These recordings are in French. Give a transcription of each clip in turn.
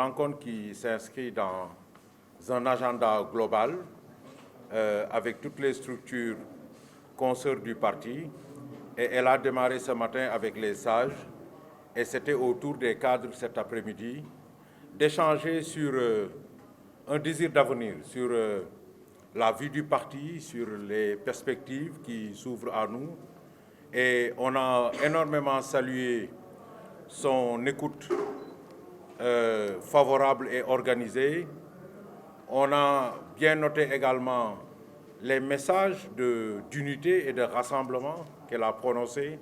rencontre qui s'inscrit dans un agenda global avec toutes les structures consoeurs du parti. Et elle a démarré ce matin avec les sages. Et c'était au tour des cadres cet après-midi d'échanger sur un désir d'avenir, sur la vie du parti, sur les perspectives qui s'ouvrent à nous. Et on a énormément salué son écoute favorable et organisée. On a bien noté également les messages d'unité et de rassemblement qu'elle a prononcés,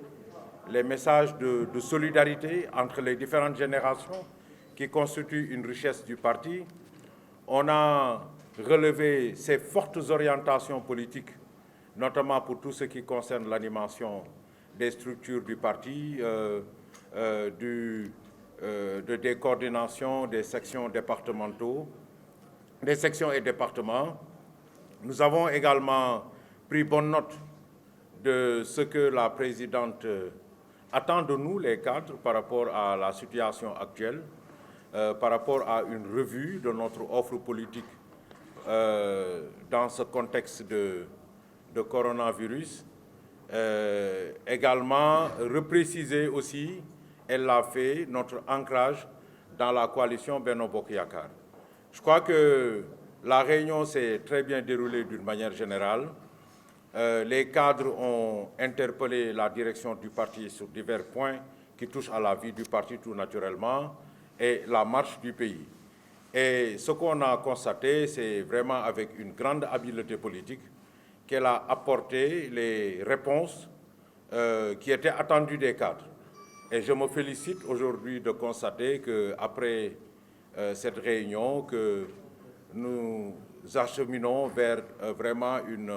les messages de solidarité entre les différentes générations qui constituent une richesse du parti. On a relevé ses fortes orientations politiques, notamment pour tout ce qui concerne l'animation des structures du parti, des coordinations des sections départementaux, des sections et départements. Nous avons également pris bonne note de ce que la présidente attend de nous, les cadres, par rapport à la situation actuelle, par rapport à une revue de notre offre politique dans ce contexte de coronavirus. Également, repréciser aussi, elle l'a fait, notre ancrage dans la coalition Benno Bokk Yakaar. Je crois que la réunion s'est très bien déroulée d'une manière générale. Les cadres ont interpellé la direction du parti sur divers points qui touchent à la vie du parti tout naturellement et la marche du pays. Et ce qu'on a constaté, c'est vraiment avec une grande habileté politique qu'elle a apporté les réponses qui étaient attendues des cadres. Et je me félicite aujourd'hui de constater qu'après cette réunion, que nous acheminons vers vraiment une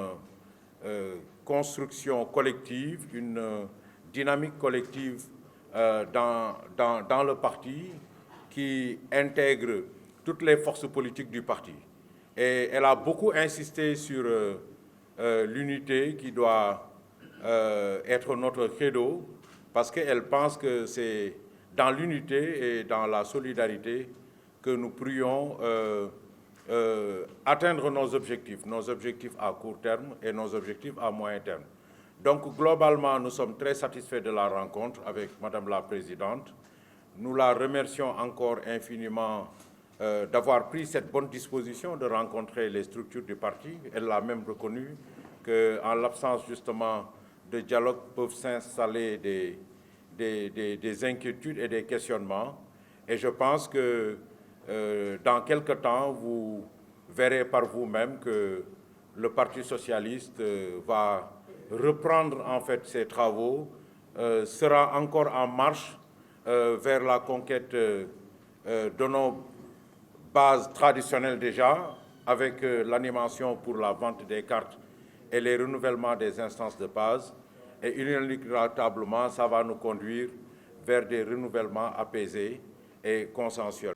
construction collective, une dynamique collective dans le parti qui intègre toutes les forces politiques du parti. Et elle a beaucoup insisté sur l'unité qui doit être notre credo, parce qu'elle pense que c'est dans l'unité et dans la solidarité que nous pourrions atteindre nos objectifs à court terme et nos objectifs à moyen terme. Donc globalement, nous sommes très satisfaits de la rencontre avec Madame la Présidente. Nous la remercions encore infiniment d'avoir pris cette bonne disposition de rencontrer les structures du parti. Elle l'a même reconnu qu'en l'absence justement de dialogue peuvent s'installer des inquiétudes et des questionnements. Et je pense que dans quelque temps, vous verrez par vous-même que le Parti socialiste va reprendre en fait ses travaux, sera encore en marche vers la conquête de nos bases traditionnelles déjà, avec l'animation pour la vente des cartes et les renouvellements des instances de base. Et inéluctablement, ça va nous conduire vers des renouvellements apaisés et consensuels.